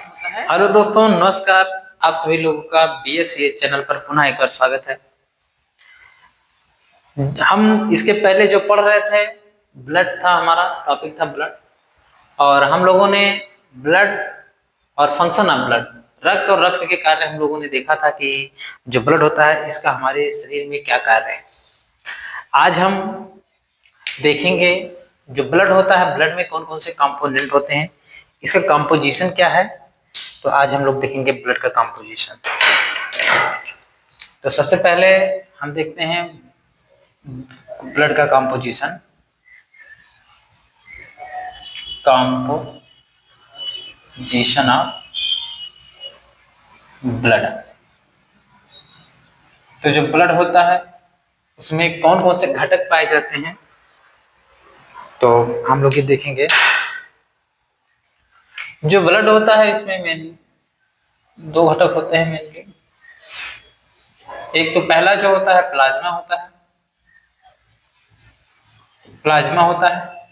Hello दोस्तों, नमस्कार। आप सभी लोगों का बीएससी चैनल पर पुनः एक बार स्वागत है। हम इसके पहले जो पढ़ रहे थे, ब्लड था, हमारा टॉपिक था ब्लड। और हम लोगों ने ब्लड और फंक्शन ऑफ ब्लड, रक्त और रक्त के कार्य हम लोगों ने देखा था कि जो ब्लड होता है इसका हमारे शरीर में क्या कार्य है। आज हम देखेंगे जो ब्लड होता है, ब्लड में कौन कौन से कंपोनेंट होते हैं, इसका कंपोजिशन क्या है। तो आज हम लोग देखेंगे ब्लड का कंपोजिशन। तो सबसे पहले हम देखते हैं ब्लड का कंपोजिशन। Composition of blood. तो जो ब्लड होता है उसमें कौन कौन से घटक पाए जाते हैं, तो हम लोग ये देखेंगे। जो ब्लड होता है इसमें मेन दो घटक होते हैं मेनली। एक तो पहला जो होता है प्लाज्मा होता है, प्लाज्मा होता है।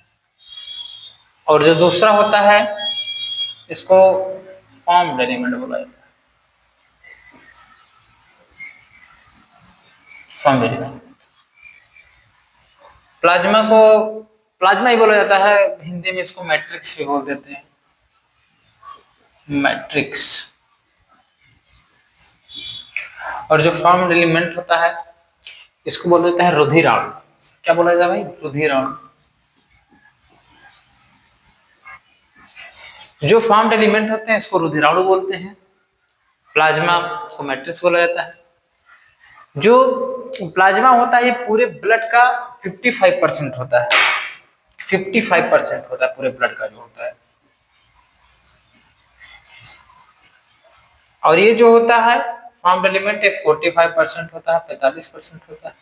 और जो दूसरा होता है इसको फॉर्म्ड एलिमेंट बोला जाता है, फॉर्म्ड एलिमेंट। प्लाज्मा को प्लाज्मा ही बोला जाता है, हिंदी में इसको मैट्रिक्स भी बोल देते हैं, मैट्रिक्स। और जो फॉर्म्ड एलिमेंट होता है इसको बोल देते हैं रुधिराणु। क्या बोला जाता है भाई? रुधिराणु। जो फॉर्म्ड एलिमेंट होते हैं इसको रुधिराणु बोलते हैं, प्लाज्मा को मैट्रिक्स बोला जाता है। जो प्लाज्मा होता है ये पूरे ब्लड का 55% होता है, 55% होता है पूरे ब्लड का जो होता है। और ये जो होता है फॉर्म्ड एलिमेंट 45% होता है, 45% होता है।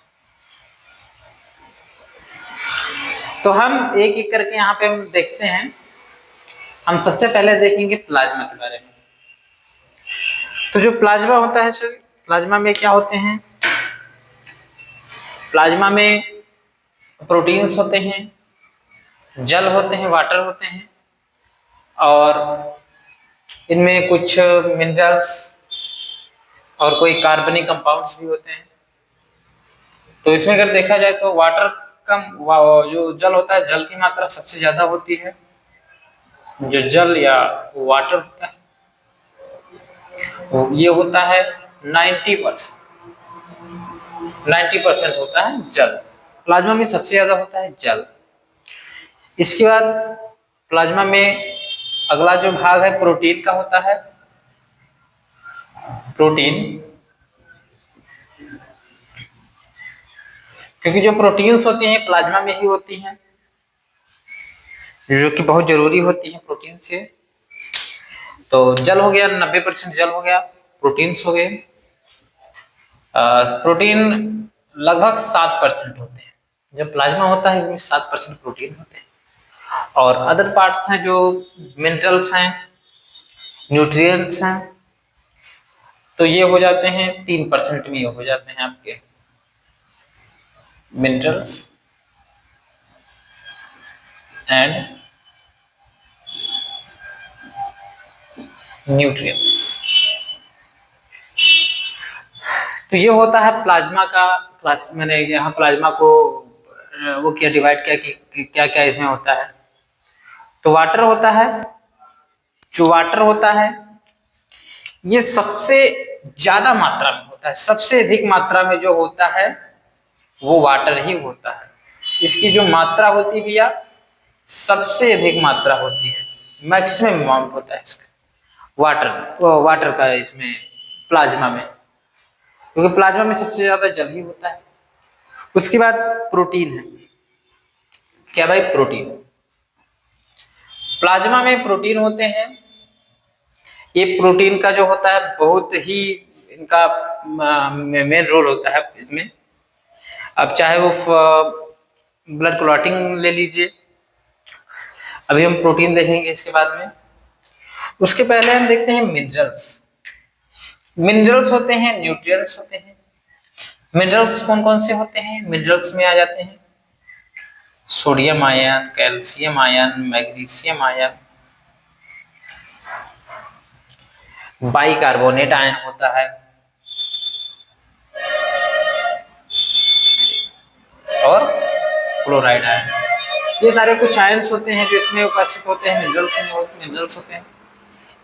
तो हम एक एक करके यहाँ पे हम देखते हैं। हम सबसे पहले देखेंगे प्लाज्मा के बारे में। तो जो प्लाज्मा होता है सर, प्लाज्मा में क्या होते हैं? प्लाज्मा में प्रोटीन्स होते हैं, जल होते हैं, वाटर होते हैं, और इनमें कुछ मिनरल्स और कोई कार्बनिक कंपाउंड्स भी होते हैं। तो इसमें अगर देखा जाए तो वाटर कम, जो जल होता है जल की मात्रा सबसे ज्यादा होती है। जो जल या वाटर होता है ये होता है 90%, 90% होता है जल। प्लाज्मा में सबसे ज्यादा होता है जल। इसके बाद प्लाज्मा में अगला जो भाग है प्रोटीन का होता है। प्रोटीन, क्योंकि जो प्रोटीन्स होती हैं प्लाज्मा में ही होती हैं, जो कि बहुत जरूरी होती है प्रोटीन से। तो जल हो गया, 90% जल हो गया, प्रोटीन्स हो गए। प्रोटीन लगभग 7% होते हैं। जब प्लाज्मा होता है इसमें 7% प्रोटीन होते हैं। और अदर पार्ट्स हैं जो मिनरल्स हैं, न्यूट्रिएंट्स हैं, तो ये हो जाते हैं 3% में, ये हो जाते हैं आपके मिनरल्स एंड न्यूट्रिएंट्स। तो ये होता है प्लाज्मा का क्लास। मैंने यहाँ प्लाज्मा को वो क्या डिवाइड किया कि क्या क्या इसमें होता है। तो वाटर होता है, जो वाटर होता है ये सबसे ज्यादा मात्रा में होता है, सबसे अधिक मात्रा में जो होता है वो वाटर ही होता है। इसकी जो मात्रा होती है भैया, सबसे अधिक मात्रा होती है, मैक्सिमम अमाउंट होता है इसका वाटर का इसमें प्लाज्मा में, क्योंकि प्लाज्मा में सबसे ज्यादा जल ही होता है। उसके बाद प्रोटीन है। क्या भाई? प्रोटीन। प्लाज्मा में प्रोटीन होते हैं। ये प्रोटीन का जो होता है बहुत ही इनका मेन रोल होता है इसमें। अब चाहे वो ब्लड क्लॉटिंग ले लीजिए, अभी हम प्रोटीन देखेंगे इसके बाद में। उसके पहले हम देखते हैं मिनरल्स। मिनरल्स होते हैं, न्यूट्रिएंट्स होते हैं। मिनरल्स कौन कौन से होते हैं? मिनरल्स में आ जाते हैं sodium ion, calcium ion, magnesium ion, bicarbonate ion होता है और क्लोराइड आयन। ये सारे कुछ आयन्स होते हैं जो इसमें उपस्थित होते हैं, मिनरल्स होते हैं।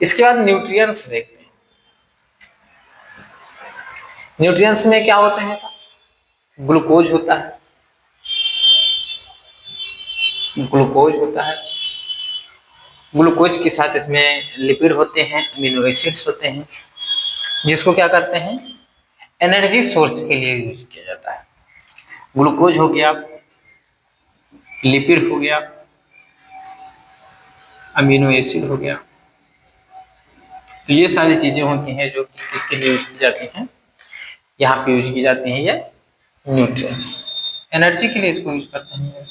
इसके बाद न्यूट्रिएंट्स देखते हैं। न्यूट्रिएंट्स में क्या होते हैं सर? ग्लूकोज होता है, ग्लूकोज होता है। ग्लूकोज के साथ इसमें लिपिड होते हैं, अमीनो एसिड्स होते हैं, जिसको क्या करते हैं, एनर्जी सोर्स के लिए यूज किया जाता है। ग्लूकोज हो गया, लिपिड हो गया, अमीनो एसिड हो गया। तो ये सारी चीजें होती हैं जो किसके लिए यूज की जाती हैं, यहाँ पे यूज की जाती हैं ये न्यूट्रिएंट्स। एनर्जी के लिए इसको यूज करते हैं।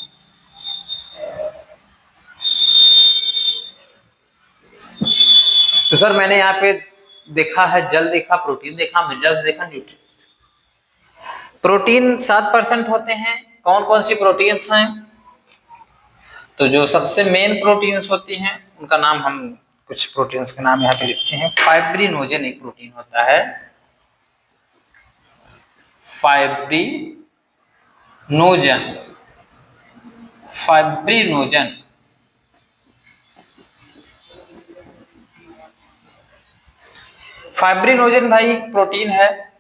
तो सर मैंने यहाँ पे देखा है, जल देखा, प्रोटीन देखा, मिनरल्स देखा, न्यूट्रिएंट्स। प्रोटीन 7% होते हैं। कौन कौन सी प्रोटीन्स हैं? तो जो सबसे मेन प्रोटीन्स होती हैं उनका नाम, हम कुछ प्रोटीन्स के नाम यहाँ पे लिखते हैं। फाइब्रिनोजन एक प्रोटीन होता है, फाइब्रिनोजन, फाइब्रिनोजन। फाइब्रिनोजन भाई प्रोटीन है।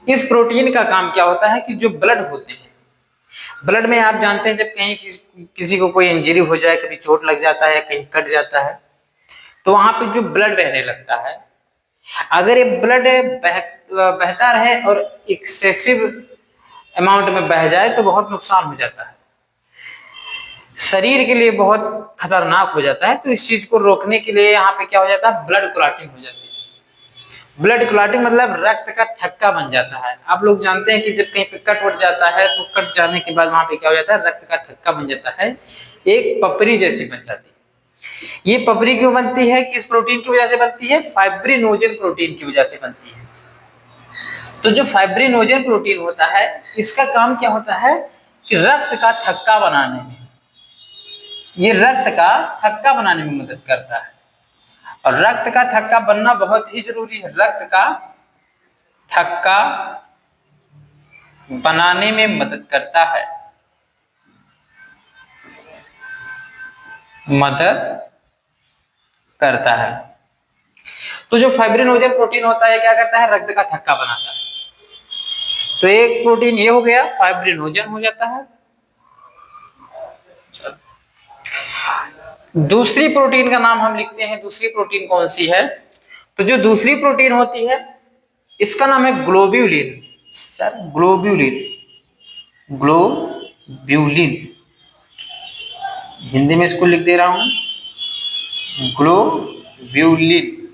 इस प्रोटीन का काम क्या होता है कि जो ब्लड होते हैं, ब्लड में आप जानते हैं जब कहीं किसी को कोई इंजरी हो जाए, कभी चोट लग जाता है, कहीं कट जाता है, तो वहां पे जो ब्लड रहने लगता है, अगर ये ब्लड बहता रहे और एक्सेसिव अमाउंट में बह जाए तो बहुत नुकसान हो जाता है, शरीर के लिए बहुत खतरनाक हो जाता है। तो इस चीज को रोकने के लिए यहाँ पे क्या हो जाता है, ब्लड क्लॉटिंग हो जाती है। ब्लड क्लॉटिंग मतलब रक्त का थक्का बन जाता है। आप लोग जानते हैं कि जब कहीं पे कट वट जाता है तो कट जाने के बाद वहां पे क्या हो जाता है, रक्त का थक्का बन जाता है, एक पपरी जैसी बन जाती है। ये पपरी क्यों बनती है, किस प्रोटीन की वजह से बनती है? फाइब्रिनोजन प्रोटीन की वजह से बनती है। तो जो फाइब्रिनोजन प्रोटीन होता है, इसका काम क्या होता है कि रक्त का थक्का बनाने में, ये रक्त का थक्का बनाने में मदद करता है। और रक्त का थक्का बनना बहुत ही जरूरी है। रक्त का थक्का बनाने में मदद करता है, मदद करता है। तो जो फाइब्रिनोजन प्रोटीन होता है क्या करता है, रक्त का थक्का बनाता है। तो एक प्रोटीन ये हो गया, फाइब्रिनोजन हो जाता है। दूसरी प्रोटीन का नाम हम लिखते हैं। दूसरी प्रोटीन कौन सी है? तो जो दूसरी प्रोटीन होती है इसका नाम है globulin. Sir globulin, globulin, Hindi में इसको लिख दे रहा हूं, ग्लोब्यूलिन।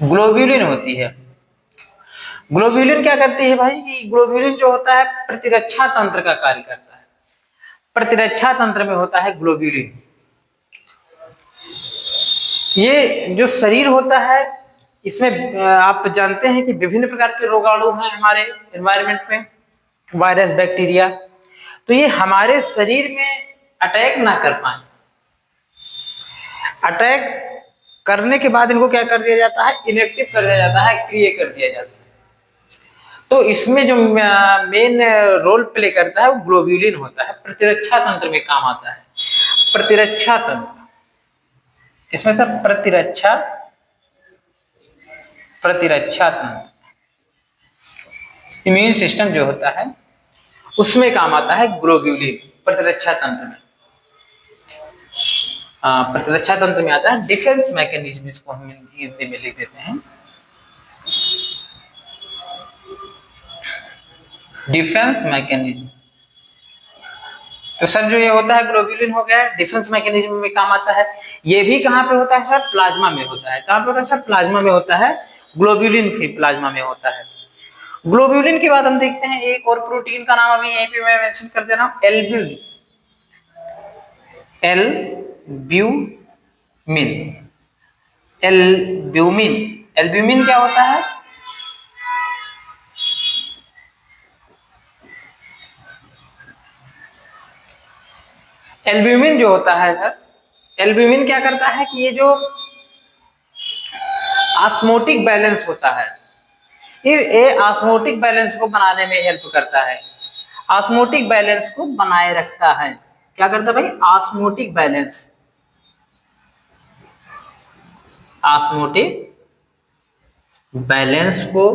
ग्लोब्यूलिन होती है। ग्लोब्यूलिन क्या करती है भाई कि ग्लोब्यूलिन जो होता है प्रतिरक्षा तंत्र का कार्य करता है। प्रतिरक्षा तंत्र में होता है ग्लोब्यूलिन। ये जो शरीर होता है इसमें आप जानते हैं कि विभिन्न प्रकार के रोगाणु हैं हमारे एनवायरनमेंट में, वायरस, बैक्टीरिया। तो ये हमारे शरीर में अटैक ना कर पाए, अटैक करने के बाद इनको क्या कर दिया जाता है, इनएक्टिव कर दिया जाता है, क्रिए कर दिया जाता है। तो इसमें जो मेन रोल प्ले करता है वो ग्लोब्यूलिन होता है, प्रतिरक्षा तंत्र में काम आता है। प्रतिरक्षा तंत्र इसमें था, प्रतिरक्षा, प्रतिरक्षा तंत्र, इम्यून सिस्टम जो होता है उसमें काम आता है ग्लोब्यूलिन, प्रतिरक्षा तंत्र में। प्रतिरक्षा तंत्र में आता है। डिफेंस मैकेनिज्म इसको हम हिंदी में लिख देते हैं, डिफेंस मैकेनिज्म। तो सर जो ये होता है ग्लोब्यूलिन हो गया, डिफेंस मैकेनिज्म में काम आता है। ये भी कहां पे होता है सर? प्लाज्मा में होता है। कहां पे होता है सर? प्लाज्मा में होता है। ग्लोब्यूलिन भी प्लाज्मा में होता है। ग्लोब्यूलिन के बाद हम देखते हैं एक और प्रोटीन का नाम अभी यहीं पे मैं मेंशन कर दे रहा हूं, एल्ब्यूमिन। एल्ब्यूमिन, एल्ब्यूमिन, एल्ब्यूमिन क्या होता है? एल्ब्यूमिन जो होता है सर, एल्ब्यूमिन क्या करता है कि ये जो ऑस्मोटिक बैलेंस होता है, ये ऑस्मोटिक बैलेंस को बनाने में हेल्प करता है, ऑस्मोटिक बैलेंस को बनाए रखता है। क्या करता है भाई? ऑस्मोटिक बैलेंस, ऑस्मोटिक बैलेंस को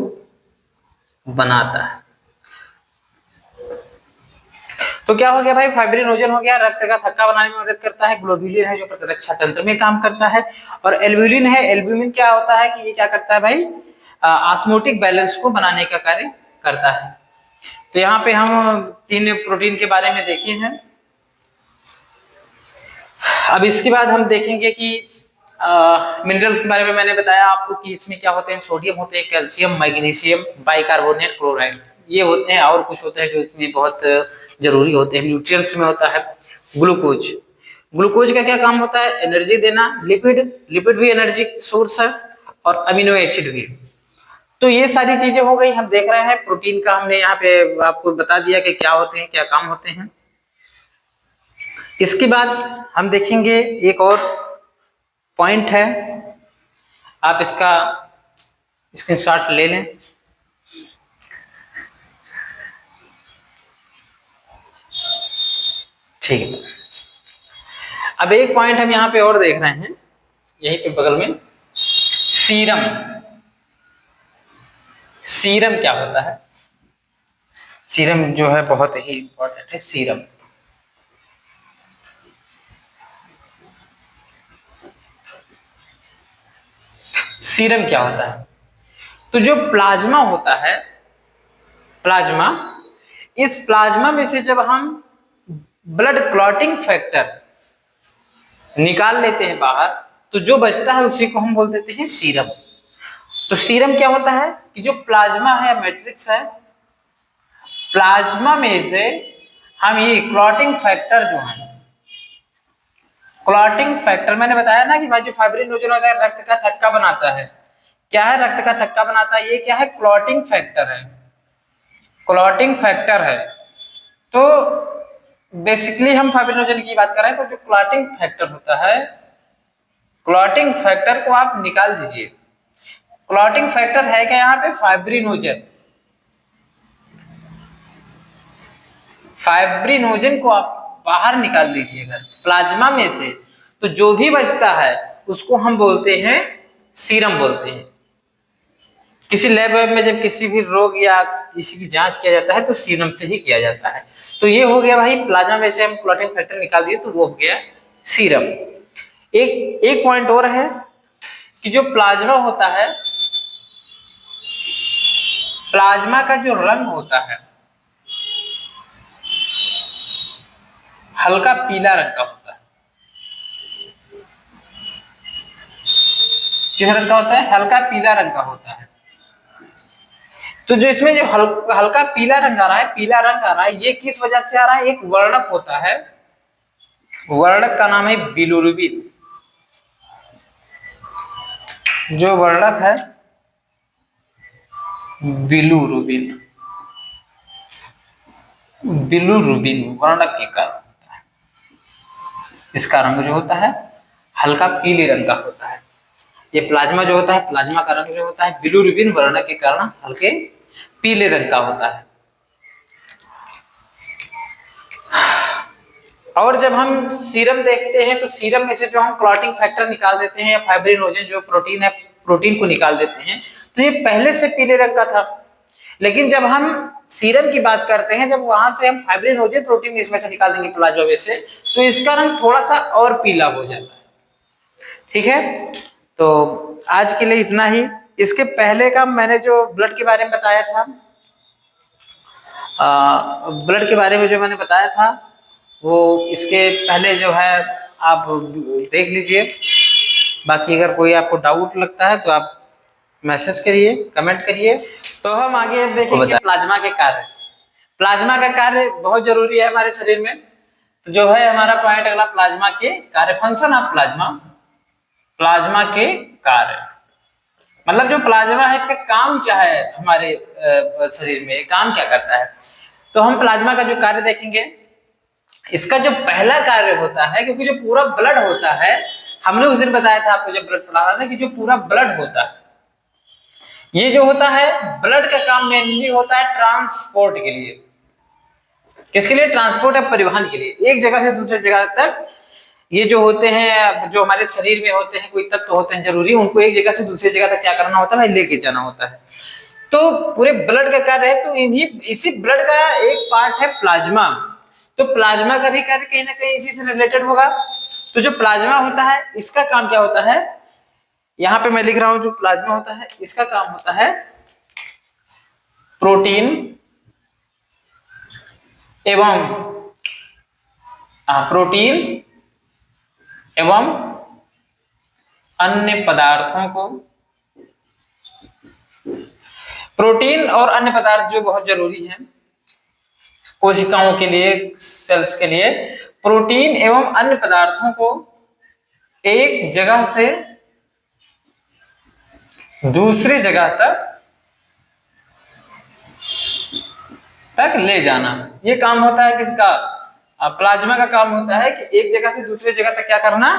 बनाता है। तो क्या हो गया भाई? फाइब्रिनोजन हो गया, रक्त का थक्का बनाने में मदद करता है। ग्लोब्यूलिन है जो प्रतिरक्षा तंत्र में काम करता है, और एल्ब्यूमिन है, एल्ब्यूमिन क्या होता है कि ये क्या करता है भाई? ऑस्मोटिक बैलेंस को बनाने का कार्य करता है। तो यहाँ पे हम 3 प्रोटीन के बारे में देखे हैं। अब इसके बाद हम देखेंगे कि मिनरल्स के बारे में मैंने बताया आपको कि इसमें क्या होते हैं, सोडियम होते हैं, कैल्शियम, मैग्नीशियम, बाइकार्बोनेट, क्लोराइड, ये होते हैं। और कुछ होते हैं जो इसमें बहुत जरूरी होते हैं। न्यूट्रिएंट्स में होता है ग्लूकोज। ग्लूकोज का क्या काम होता है? एनर्जी देना। लिपिड भी एनर्जी सोर्स है, और अमीनो एसिड भी। तो ये सारी चीजें हो गई। हम देख रहे हैं प्रोटीन का, हमने यहाँ पे आपको बता दिया कि क्या होते हैं, क्या काम होते हैं। इसके बाद हम देखेंगे एक और पॉइंट है, आप इसका स्क्रीनशॉट ले लें। ठीक है, अब एक पॉइंट हम यहाँ पे और देख रहे हैं, यहीं पे बगल में, सीरम। सीरम क्या होता है? सीरम जो है बहुत ही इंपॉर्टेंट है। सीरम, सीरम क्या होता है? तो जो प्लाज्मा होता है, प्लाज्मा, इस प्लाज्मा में से जब हम ब्लड क्लॉटिंग फैक्टर निकाल लेते हैं बाहर, तो जो बचता है उसी को हम बोल देते हैं सीरम। तो सीरम क्या होता है कि जो प्लाज्मा है, मैट्रिक्स है, प्लाज्मा में से हम ये क्लॉटिंग फैक्टर जो है, क्लॉटिंग फैक्टर मैंने बताया ना कि भाई जो फाइब्रिनोजन होता है रक्त का थक्का बनाता है। क्या है? रक्त का थक्का बनाता है। ये क्या है? क्लॉटिंग फैक्टर है, क्लॉटिंग फैक्टर है। तो बेसिकली हम फाइब्रिनोजन की बात कर रहे हैं, तो जो क्लॉटिंग फैक्टर होता है, क्लॉटिंग फैक्टर को आप निकाल दीजिए। क्लॉटिंग फैक्टर है क्या यहाँ पे? फाइब्रिनोजन। फाइब्रिनोजन को आप बाहर निकाल दीजिएगा प्लाज्मा में से, तो जो भी बचता है उसको हम बोलते हैं सीरम बोलते हैं। किसी लैब में जब किसी भी रोग या किसी की जांच किया जाता है तो सीरम से ही किया जाता है। तो ये हो गया भाई, प्लाज्मा में से हम क्लॉटिंग फैक्टर निकाल दिए तो वो हो गया सीरम। एक पॉइंट और है कि जो प्लाज्मा होता है, प्लाज्मा का जो रंग होता है हल्का पीला रंग का होता है। किस रंग का होता है? हल्का पीला रंग का होता है। तो जो इसमें जो हल्का पीला रंग आ रहा है, पीला रंग आ रहा है, ये किस वजह से आ रहा है? एक वर्णक होता है, वर्णक का नाम है बिलिरुबिन। जो वर्णक है बिलिरुबिन, बिलिरुबिन वर्णक के कारण होता है। इसका रंग जो होता है हल्का पीले रंग का होता है। ये प्लाज्मा जो होता है, प्लाज्मा का रंग जो होता है बिलिरुबिन वर्णक के कारण हल्के पीले रंग का होता है। और जब हम सीरम देखते हैं तो सीरम में से जो हम क्लॉटिंग फैक्टर निकाल देते हैं या फाइब्रिनोजन जो प्रोटीन है, प्रोटीन को निकाल देते हैं, तो ये पहले से पीले रंग का था। लेकिन जब हम सीरम की बात करते हैं, जब वहां से हम फाइब्रिनोजन प्रोटीन इसमें से निकाल देंगे प्लाज्मा में से, तो इसका रंग थोड़ा सा और पीला हो जाता है। ठीक है, तो आज के लिए इतना ही। इसके पहले का मैंने जो ब्लड के बारे में बताया था, ब्लड के बारे में जो मैंने बताया था, वो इसके पहले जो है आप देख लीजिए। बाकी अगर कोई आपको डाउट लगता है तो आप मैसेज करिए, कमेंट करिए। तो हम आगे देखेंगे प्लाज्मा के कार्य। प्लाज्मा का कार्य बहुत जरूरी है हमारे शरीर में। तो जो है हमारा पॉइंट अगला, प्लाज्मा के कार्य, फंक्शन ऑफ प्लाज्मा। प्लाज्मा के कार्य मतलब जो प्लाज्मा है इसका काम क्या है हमारे शरीर में, काम क्या करता है। तो हम प्लाज्मा का जो कार्य देखेंगे, इसका जो पहला कार्य होता है, क्योंकि जो पूरा ब्लड होता है, हमने उस दिन बताया था आपको जब ब्लड पढ़ाया था कि जो पूरा ब्लड होता है, ये जो होता है ब्लड का काम मेनली होता है ट्रांसपोर्ट के लिए। किसके लिए? ट्रांसपोर्ट है, परिवहन के लिए, एक जगह से दूसरी जगह तक। ये जो होते हैं, जो हमारे शरीर में होते हैं, कोई तत्व होते हैं जरूरी, उनको एक जगह से दूसरी जगह तक क्या करना होता है? लेके जाना होता है। तो पूरे ब्लड का कार्य है, तो इसी ब्लड का एक पार्ट है प्लाज्मा। तो प्लाज्मा का भी कार्य कहीं ना कहीं इसी से रिलेटेड होगा। तो जो प्लाज्मा होता है, इसका काम क्या होता है? यहां पे मैं लिख रहा हूं, जो प्लाज्मा होता है इसका काम होता है प्रोटीन एवं अन्य पदार्थों को, प्रोटीन और अन्य पदार्थ जो बहुत जरूरी है कोशिकाओं के लिए, सेल्स के लिए, प्रोटीन एवं अन्य पदार्थों को एक जगह से दूसरी जगह तक ले जाना, ये काम होता है किसका? प्लाज्मा का काम होता है कि एक जगह से दूसरी जगह तक क्या करना?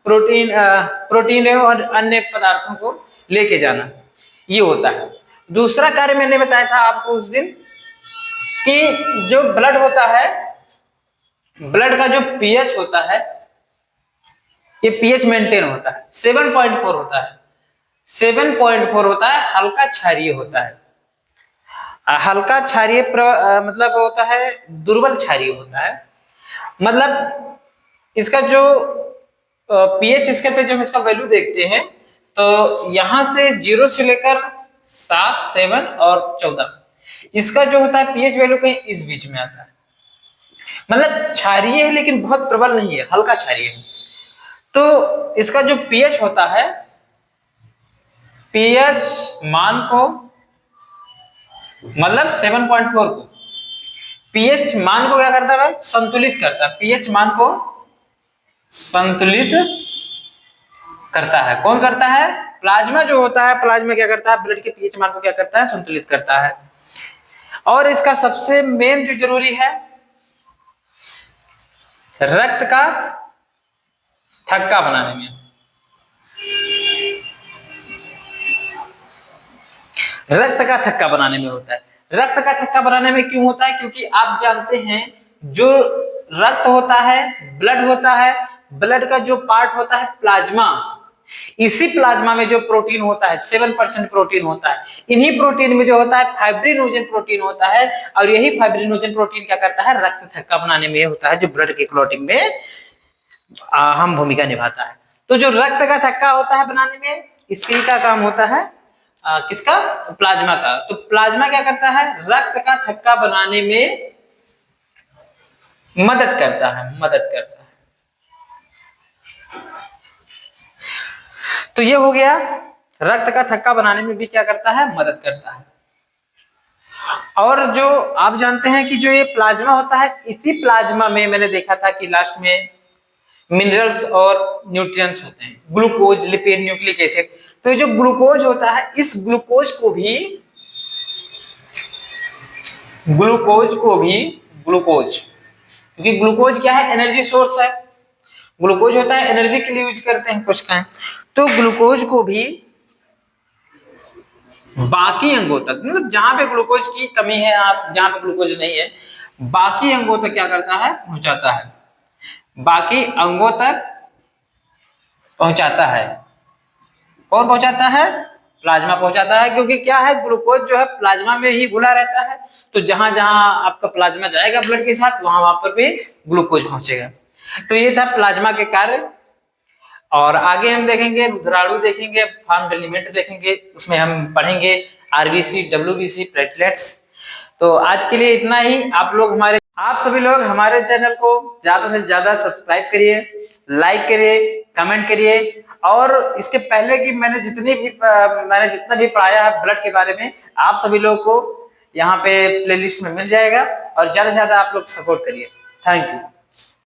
प्रोटीन एवं अन्य पदार्थों को लेके जाना, ये होता है। दूसरा कार्य मैंने बताया था आपको उस दिन कि जो ब्लड होता है, ब्लड का जो पीएच होता है, ये पीएच मेंटेन होता है, 7.4 होता है, 7.4 होता है, हल्का क्षारीय होता है। हल्का क्षारीय मतलब होता है दुर्बल क्षारीय होता है। मतलब इसका जो पीएच स्केल पे जब इसका वैल्यू देखते हैं तो यहां से 0 से लेकर 7, 7 और 14, इसका जो होता है पीएच वैल्यू कहीं इस बीच में आता है। मतलब क्षारीय है लेकिन बहुत प्रबल नहीं है, हल्का क्षारीय है। तो इसका जो पीएच होता है, पीएच मान को, मतलब 7.4 को, पीएच मान को क्या करता है? संतुलित करता है। पीएच मान को संतुलित करता है। कौन करता है? प्लाज्मा जो होता है, प्लाज्मा क्या करता है? ब्लड के पीएच मान को क्या करता है? संतुलित करता है। और इसका सबसे मेन जो जरूरी है, रक्त का थक्का बनाने में, रक्त का थक्का बनाने में होता है। रक्त का थक्का बनाने में क्यों होता है? क्योंकि आप जानते हैं जो रक्त होता है, ब्लड होता है, ब्लड का जो पार्ट होता है प्लाज्मा, इसी प्लाज्मा में जो प्रोटीन होता है 7% प्रोटीन होता है। इन्हीं प्रोटीन में जो होता है फाइब्रिनोजन प्रोटीन होता है, और यही फाइब्रिनोजन प्रोटीन क्या करता है? रक्त थक्का बनाने में होता है, जो ब्लड के क्लॉटिंग में अहम भूमिका निभाता है। तो जो रक्त का थक्का होता है बनाने में, इसके का काम होता है किसका? प्लाज्मा का। तो प्लाज्मा क्या करता है? रक्त का थक्का बनाने में मदद करता है। तो ये हो गया, रक्त का थक्का बनाने में भी क्या करता है? मदद करता है। और जो आप जानते हैं कि जो ये प्लाज्मा होता है, इसी प्लाज्मा में मैंने देखा था कि लास्ट में मिनरल्स और न्यूट्रिएंट्स होते हैं, ग्लूकोज, लिपिड, न्यूक्लिक एसिड। तो जो ग्लूकोज होता है, इस ग्लूकोज को भी क्योंकि ग्लूकोज क्या है? एनर्जी सोर्स है। ग्लूकोज होता है एनर्जी के लिए यूज करते हैं कुछ का। तो ग्लूकोज को भी बाकी अंगों तक, मतलब जहां पे ग्लूकोज की कमी है, आप जहां पे ग्लूकोज नहीं है, बाकी अंगों तक क्या करता है? पहुंचाता है। बाकी अंगों तक पहुंचाता है। कौन पहुंचाता है? प्लाज्मा पहुंचाता है। क्योंकि क्या है? ग्लूकोज जो है प्लाज्मा में ही घुला रहता है। तो जहां जहां आपका प्लाज्मा जाएगा ब्लड के साथ, वहां पर भी ग्लूकोज पहुंचेगा। तो ये था प्लाज्मा के कार्य। और आगे हम देखेंगे, रुधिराणु देखेंगे, फार्म एलिमेंट देखेंगे, उसमें हम पढ़ेंगे आरबीसी, डब्ल्यूबीसी, प्लेटलेट्स। तो आज के लिए इतना ही। आप सभी लोग हमारे चैनल को ज्यादा से ज्यादा सब्सक्राइब करिए, लाइक करिए, कमेंट करिए। और इसके पहले की मैंने जितना भी पढ़ाया है ब्लड के बारे में, आप सभी लोगों को यहाँ पे प्लेलिस्ट में मिल जाएगा। और ज्यादा से ज्यादा आप लोग सपोर्ट करिए। Thank you.